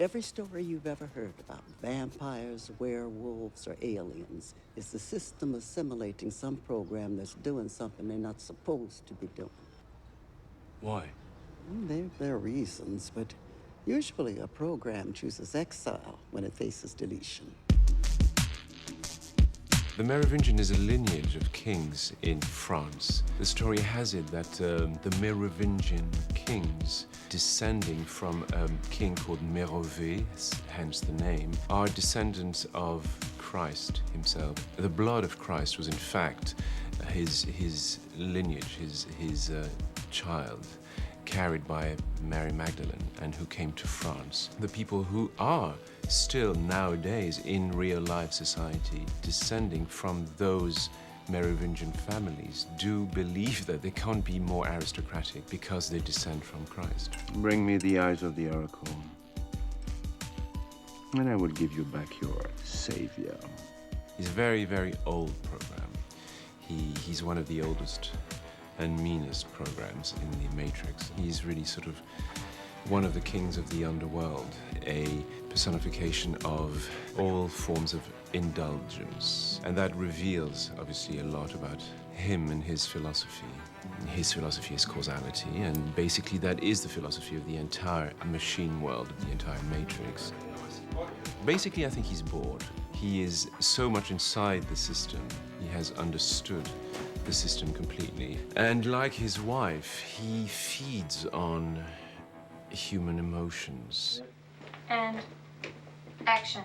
Every story you've ever heard about vampires, werewolves, or aliens is the system assimilating some program that's doing something they're not supposed to be doing. Why? There are reasons, but usually a program chooses exile when it faces deletion. The Merovingian is a lineage of kings in France. The story has it that the Merovingian kings, descending from a king called Merové, hence the name, are descendants of Christ himself. The blood of Christ was in fact his lineage, his child, carried by Mary Magdalene, and who came to France. The people who are still nowadays in real-life society descending from those Merovingian families do believe that they can't be more aristocratic because they descend from Christ. Bring me the eyes of the oracle, and I will give you back your savior. He's a very, very old program. He's one of the oldest and meanest programs in the Matrix. He's really sort of one of the kings of the underworld, a personification of all forms of indulgence. And that reveals, obviously, a lot about him and his philosophy. His philosophy is causality, and basically that is the philosophy of the entire machine world, of the entire Matrix. Basically, I think he's bored. He is so much inside the system, he has understood the system completely. And like his wife, he feeds on human emotions. And action.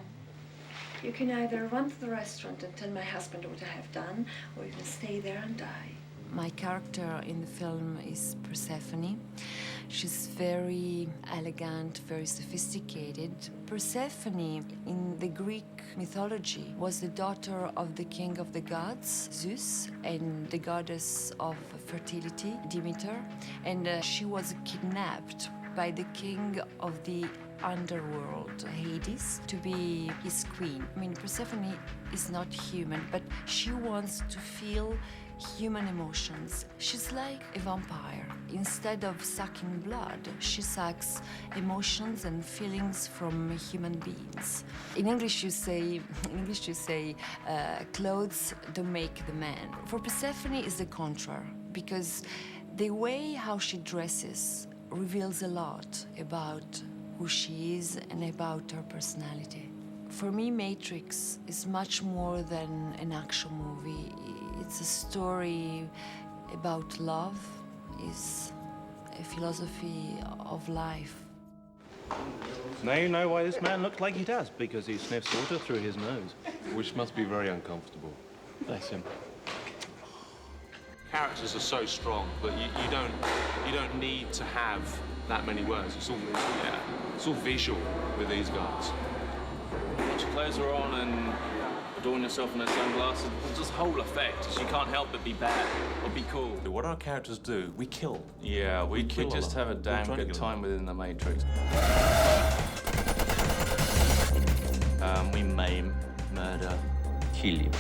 You can either run to the restaurant and tell my husband what I have done, or you can stay there and die. My character in the film is Persephone. She's very elegant, very sophisticated. Persephone, in the Greek mythology, was the daughter of the king of the gods, Zeus, and the goddess of fertility, Demeter. And she was kidnapped by the king of the underworld, Hades, to be his queen. I mean, Persephone is not human, but she wants to feel human emotions. She's like a vampire. Instead of sucking blood, she sucks emotions and feelings from human beings. In English, you say, clothes don't make the man. For Persephone, is the contrary, because the way how she dresses reveals a lot about who she is and about her personality. For me, Matrix is much more than an action movie. It's a story about love, it's a philosophy of life. Now you know why this man looked like he does, because he sniffs water through his nose. Which must be very uncomfortable. Bless him. Characters are so strong, but you don't need to have that many words. It's all visual with these guys. Once your clothes are on and adorn yourself in those sunglasses, this whole effect is you can't help but be bad or be cool. What our characters do, we kill. Yeah, we kill just a lot. have a damn We're trying to good kill time within the Matrix. We maim, murder, kill him.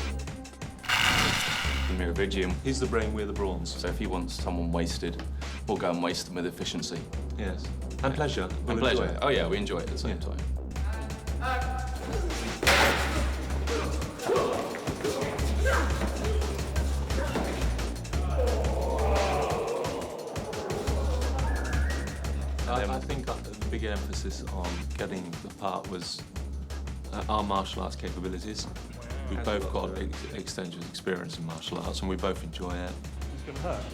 The Merovingian. He's the brain, we're the brawns. So if he wants someone wasted, we'll go and waste them with efficiency. Yes. And pleasure. And We'll pleasure. enjoy it. Oh yeah, we enjoy it at the same time. I think the big emphasis on getting the part was our martial arts capabilities. We've both got extensive experience in martial arts, and we both enjoy it. It's gonna hurt.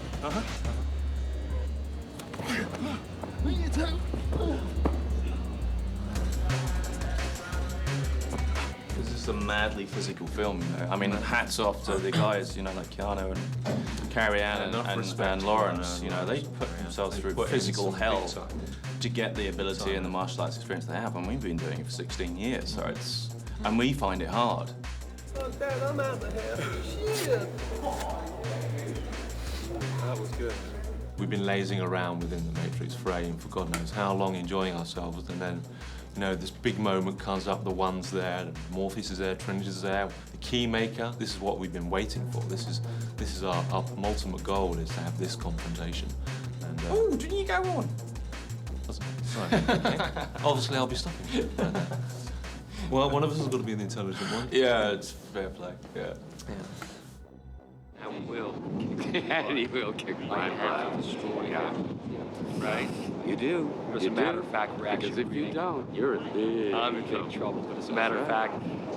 This is a madly physical film, you know. I mean, hats off to the guys, you know, like Keanu and Carrie Ann and Lawrence. You know, they put themselves through physical hell to get the ability and the martial arts experience they have, and we've been doing it for 16 years, so and we find it hard. Oh, Dad, I'm out of here. Shit. That was good. We've been lazing around within the Matrix frame for God knows how long, enjoying ourselves, and then, you know, this big moment comes up, the one's there, Morpheus is there, Trinity's there, the Keymaker. This is what we've been waiting for. This is our ultimate goal, is to have this confrontation. And, Oh, didn't you go on? Obviously, I'll be stopping. Well, one of us has got to be the intelligent one. Yeah, it's fair play. Yeah. And he will kick my butt. Yeah. Right? You do. As a matter of fact, we're actually Because if you don't, you're in big trouble. But as a matter of fact,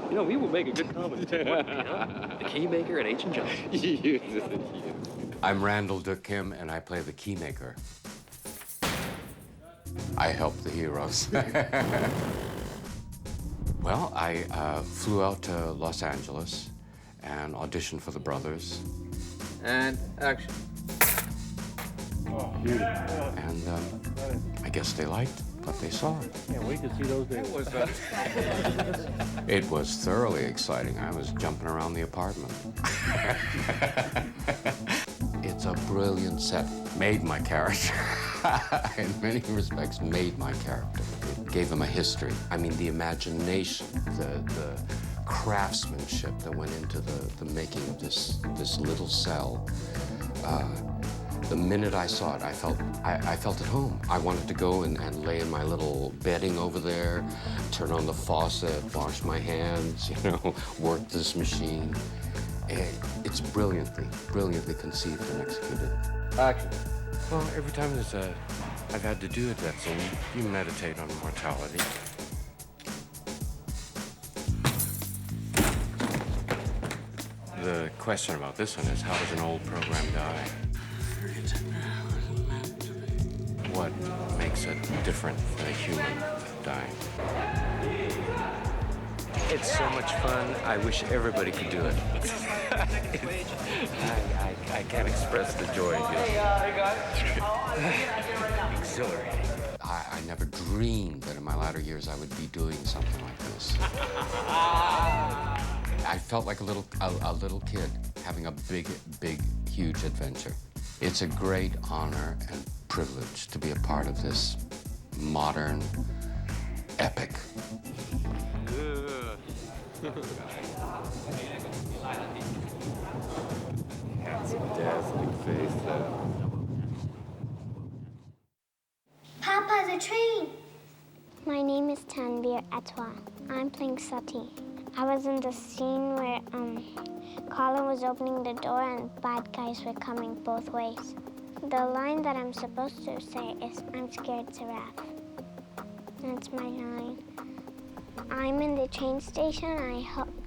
you know, we will make a good commentator. The Keymaker and Ancient Giants. I'm Randall Dick Kim, and I play the Keymaker. I help the heroes. Well, I flew out to Los Angeles and auditioned for the brothers. And action. And I guess they liked what they saw. Can't wait to see those days. It was thoroughly exciting. I was jumping around the apartment. It's a brilliant set. Made my character. In many respects, made my character. It gave him a history. I mean, the imagination, the craftsmanship that went into the making of this little cell. The minute I saw it, I felt at home. I wanted to go and lay in my little bedding over there, turn on the faucet, wash my hands, you know, work this machine. It's brilliantly conceived and executed. Action. Well, every time I've had to do that scene, you meditate on mortality. The question about this one is, how does an old program die? What makes it different than a human dying? It's so much fun. I wish everybody could do it. I can't express the joy it gives me. Exhilarating. I never dreamed that in my latter years I would be doing something like this. I felt like a little kid having a big, huge adventure. It's a great honor and privilege to be a part of this modern epic. Dazzling face. Papa, the train! My name is Tanvir Atwa. I'm playing Sati. I was in the scene where Colin was opening the door and bad guys were coming both ways. The line that I'm supposed to say is, I'm scared, Seraph. That's my line. I'm in the train station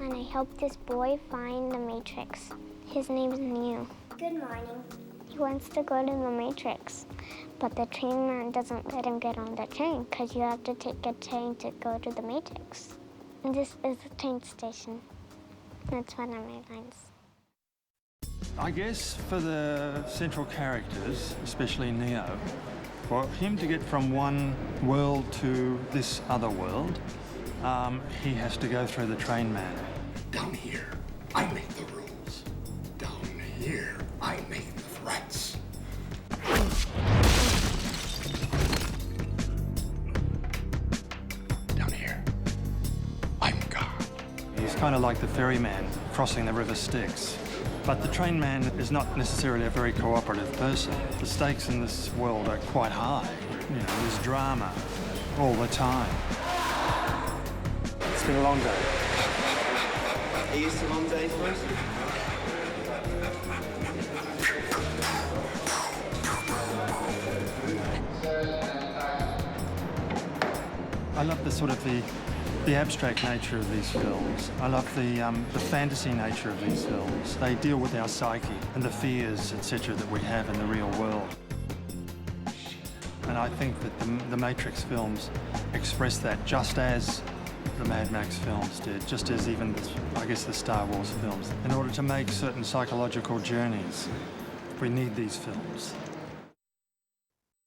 and I help this boy find the Matrix. His name's Neo. Good morning. He wants to go to the Matrix, but the train man doesn't let him get on the train because you have to take a train to go to the Matrix. And this is the train station. That's one of my lines. I guess for the central characters, especially Neo, for him to get from one world to this other world, he has to go through the train man. Down here, I make the rules. Down here, I make the threats. Down here, I'm God. He's kind of like the ferryman crossing the River Styx. But the train man is not necessarily a very cooperative person. The stakes in this world are quite high. You know, there's drama all the time. It's been a long day. Are you used to long days, boys? I love the sort of the abstract nature of these films. I love the fantasy nature of these films. They deal with our psyche and the fears, etc., that we have in the real world. And I think that the Matrix films express that just as the Mad Max films did, just as even, I guess, the Star Wars films. In order to make certain psychological journeys, we need these films.